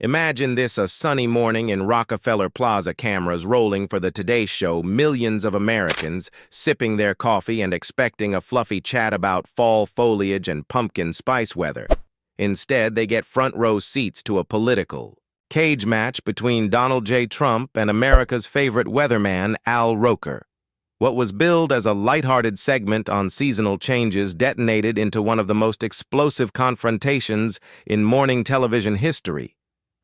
Imagine this a sunny morning in Rockefeller Plaza, cameras rolling for the Today Show, millions of Americans sipping their coffee and expecting a fluffy chat about fall foliage and pumpkin spice weather. Instead, they get front row seats to a political cage match between Donald J. Trump and America's favorite weatherman, Al Roker. What was billed as a lighthearted segment on seasonal changes detonated into one of the most explosive confrontations in morning television history.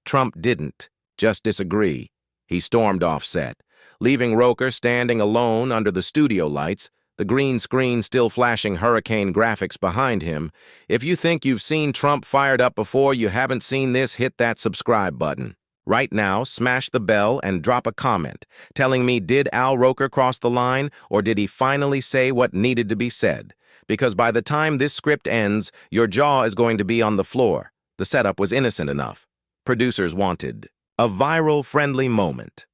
Trump didn't just disagree. He stormed off set, leaving Roker standing alone under the studio lights, the green screen still flashing hurricane graphics behind him. If you think you've seen Trump fired up before, you haven't seen this, hit that subscribe button. Right now, smash the bell and drop a comment telling me, did Al Roker cross the line, or did he finally say what needed to be said? Because by the time this script ends, your jaw is going to be on the floor. The setup was innocent enough. Producers wanted a viral, friendly moment.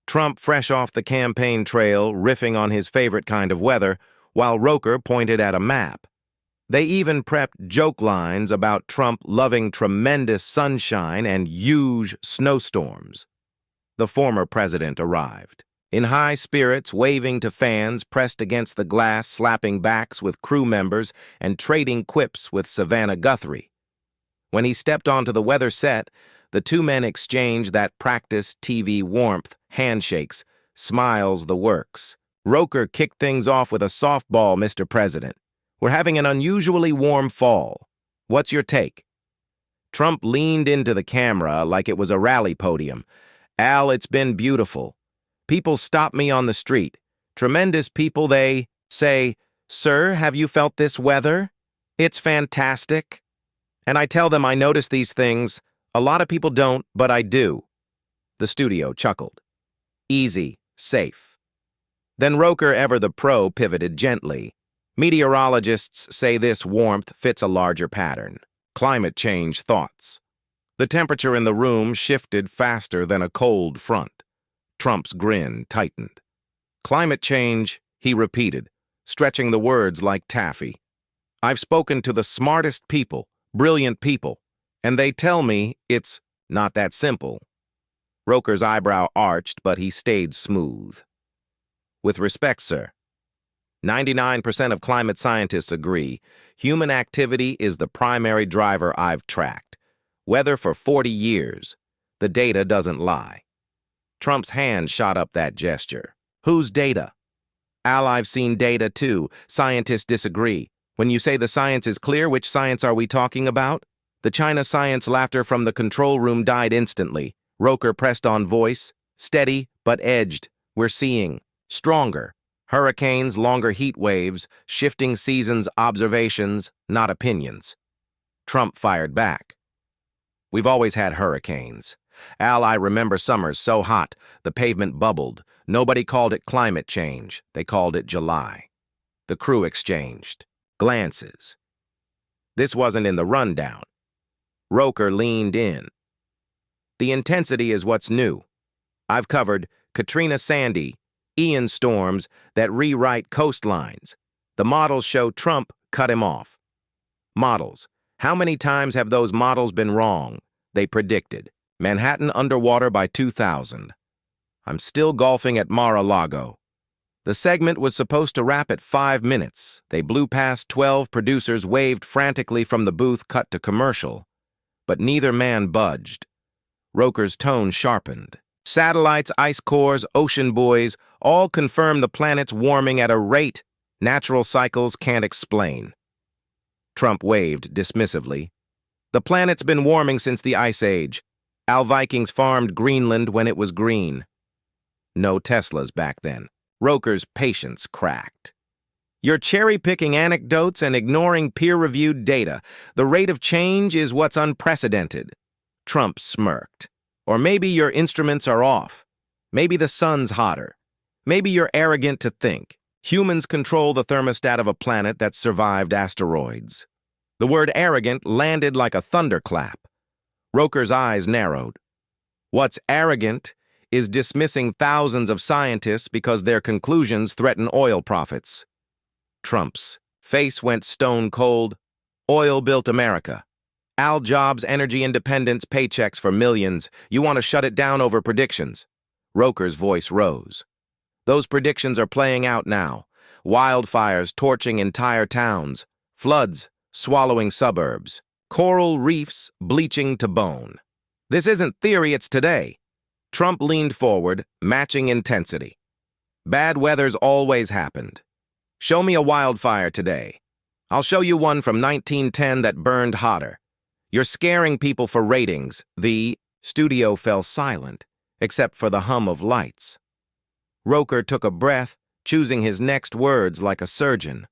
Trump fresh off the campaign trail, riffing on his favorite kind of weather, while Roker pointed at a map. They even prepped joke lines about Trump loving tremendous sunshine and huge snowstorms. The former president arrived, in high spirits, waving to fans pressed against the glass, slapping backs with crew members, and trading quips with Savannah Guthrie. When he stepped onto the weather set, the two men exchanged that practice TV warmth, handshakes, smiles, the works. Roker kicked things off with a softball, Mr. President. We're having an unusually warm fall. What's your take? Trump leaned into the camera like it was a rally podium. Al, it's been beautiful. People stop me on the street. Tremendous people, they say, Sir, have you felt this weather? It's fantastic. And I tell them I notice these things. A lot of people don't, but I do. The studio chuckled. Easy, safe. Then Roker, ever the pro, pivoted gently. Meteorologists say this warmth fits a larger pattern. Climate change thoughts. The temperature in the room shifted faster than a cold front. Trump's grin tightened. Climate change, he repeated, stretching the words like taffy. I've spoken to the smartest people, brilliant people, and they tell me it's not that simple. Roker's eyebrow arched, but he stayed smooth. With respect, sir. 99% of climate scientists agree human activity is the primary driver I've tracked. Weather for 40 years. The data doesn't lie. Trump's hand shot up that gesture. Whose data? Al, I've seen data too. Scientists disagree. When you say the science is clear, which science are we talking about? The China science laughter from the control room died instantly. Roker pressed on voice. Steady, but edged. We're seeing. Stronger. Hurricanes, longer heat waves, shifting seasons, observations, not opinions. Trump fired back. We've always had hurricanes. Al, I remember summers so hot, the pavement bubbled. Nobody called it climate change. They called it July. The crew exchanged glances. This wasn't in the rundown. Roker leaned in. The intensity is what's new. I've covered Katrina, Sandy, Ian storms that rewrite coastlines. The models show Trump cut him off. Models. How many times have those models been wrong? They predicted. Manhattan underwater by 2000. I'm still golfing at Mar-a-Lago. The segment was supposed to wrap at 5 minutes. They blew past 12 producers, waved frantically from the booth, cut to commercial. But neither man budged. Roker's tone sharpened. Satellites, ice cores, ocean buoys all confirm the planet's warming at a rate natural cycles can't explain. Trump waved dismissively. The planet's been warming since the Ice Age. Our Vikings farmed Greenland when it was green. No Teslas back then. Roker's patience cracked. You're cherry-picking anecdotes and ignoring peer-reviewed data. The rate of change is what's unprecedented. Trump smirked. Or maybe your instruments are off. Maybe the sun's hotter. Maybe you're arrogant to think. Humans control the thermostat of a planet that survived asteroids. The word arrogant landed like a thunderclap. Roker's eyes narrowed. What's arrogant is dismissing thousands of scientists because their conclusions threaten oil profits. Trump's face went stone cold. Oil built America. Al jobs, energy independence, paychecks for millions. You want to shut it down over predictions. Roker's voice rose. Those predictions are playing out now. Wildfires torching entire towns. Floods swallowing suburbs. Coral reefs bleaching to bone. This isn't theory, it's today. Trump leaned forward, matching intensity. Bad weather's always happened. Show me a wildfire today. I'll show you one from 1910 that burned hotter. You're scaring people for ratings. The studio fell silent, except for the hum of lights. Roker took a breath, choosing his next words like a surgeon.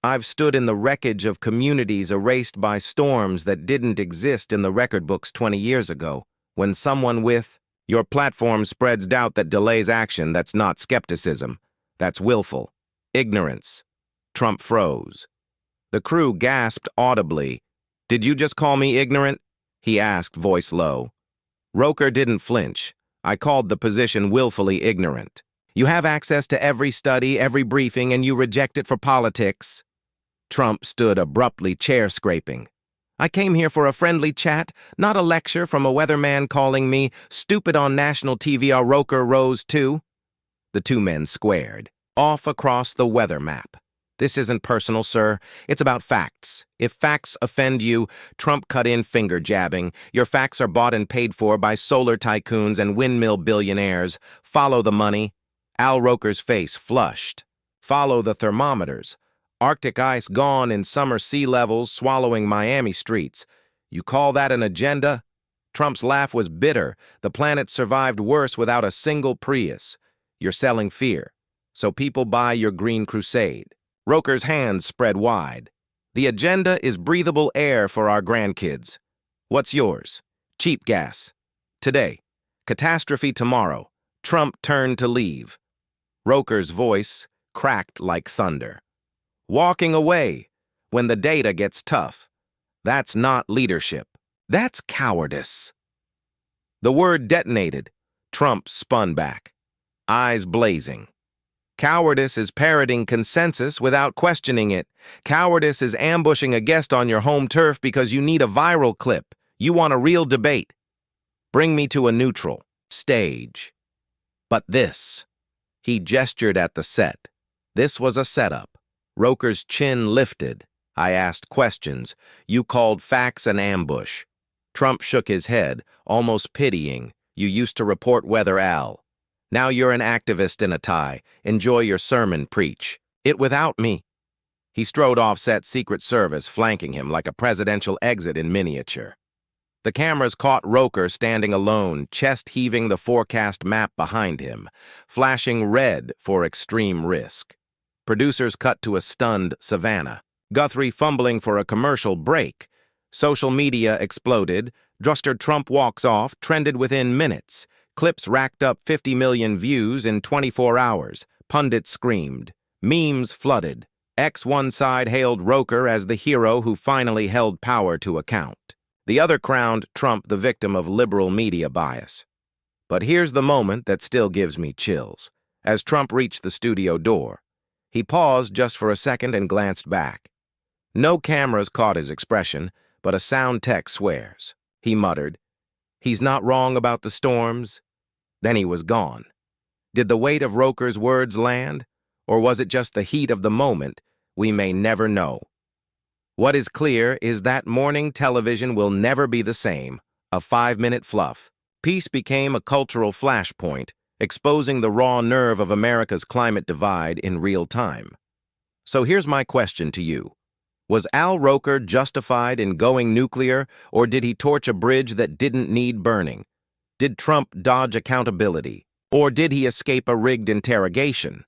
I've stood in the wreckage of communities erased by storms that didn't exist in the record books 20 years ago, when someone with your platform spreads doubt that delays action. That's not skepticism. That's willful. Ignorance. Trump froze. The crew gasped audibly. Did you just call me ignorant? He asked, voice low. Roker didn't flinch. I called the position willfully ignorant. You have access to every study, every briefing, and you reject it for politics. Trump stood abruptly, chair-scraping. I came here for a friendly chat, not a lecture from a weatherman calling me stupid on national TV. Our Roker rose too. The two men squared, off across the weather map. This isn't personal, sir. It's about facts. If facts offend you, Trump cut in, finger jabbing. Your facts are bought and paid for by solar tycoons and windmill billionaires. Follow the money. Al Roker's face flushed. Follow the thermometers. Arctic ice gone in summer sea levels, swallowing Miami streets. You call that an agenda? Trump's laugh was bitter. The planet survived worse without a single Prius. You're selling fear. So people buy your green crusade. Roker's hands spread wide. The agenda is breathable air for our grandkids. What's yours? Cheap gas. Today. Catastrophe tomorrow. Trump turned to leave. Roker's voice cracked like thunder. Walking away when the data gets tough. That's not leadership. That's cowardice. The word detonated. Trump spun back, eyes blazing. Cowardice is parroting consensus without questioning it. Cowardice is ambushing a guest on your home turf because you need a viral clip. You want a real debate. Bring me to a neutral stage. But this, he gestured at the set. This was a setup. Roker's chin lifted. I asked questions. You called facts an ambush. Trump shook his head, almost pitying. You used to report weather, Al. Now you're an activist in a tie. Enjoy your sermon, preach. It without me. He strode off set Secret Service, flanking him like a presidential exit in miniature. The cameras caught Roker standing alone, chest heaving the forecast map behind him, flashing red for extreme risk. Producers cut to a stunned Savannah. Guthrie fumbling for a commercial break. Social media exploded. Druster Trump walks off, trended within minutes. Clips racked up 50 million views in 24 hours. Pundits screamed. Memes flooded. One side hailed Roker as the hero who finally held power to account. The other crowned Trump the victim of liberal media bias. But here's the moment that still gives me chills. As Trump reached the studio door, he paused just for a second and glanced back. No cameras caught his expression, but a sound tech swears. He muttered, "He's not wrong about the storms." Then he was gone. Did the weight of Roker's words land? Or was it just the heat of the moment? We may never know. What is clear is that morning television will never be the same. A 5-minute fluff. Peace became a cultural flashpoint, exposing the raw nerve of America's climate divide in real time. So here's my question to you. Was Al Roker justified in going nuclear, or did he torch a bridge that didn't need burning? Did Trump dodge accountability, or did he escape a rigged interrogation?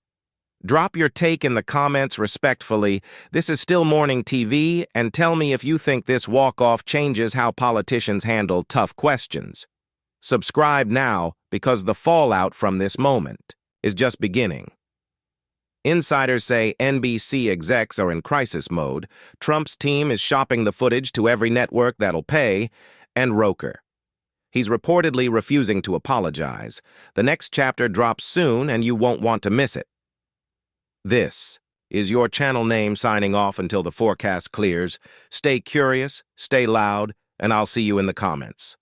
Drop your take in the comments respectfully. This is Still Morning TV, and tell me if you think this walk-off changes how politicians handle tough questions. Subscribe now, because the fallout from this moment is just beginning. Insiders say NBC execs are in crisis mode, Trump's team is shopping the footage to every network that'll pay, and Roker. He's reportedly refusing to apologize. The next chapter drops soon, and you won't want to miss it. This is your channel name signing off until the forecast clears. Stay curious, stay loud, and I'll see you in the comments.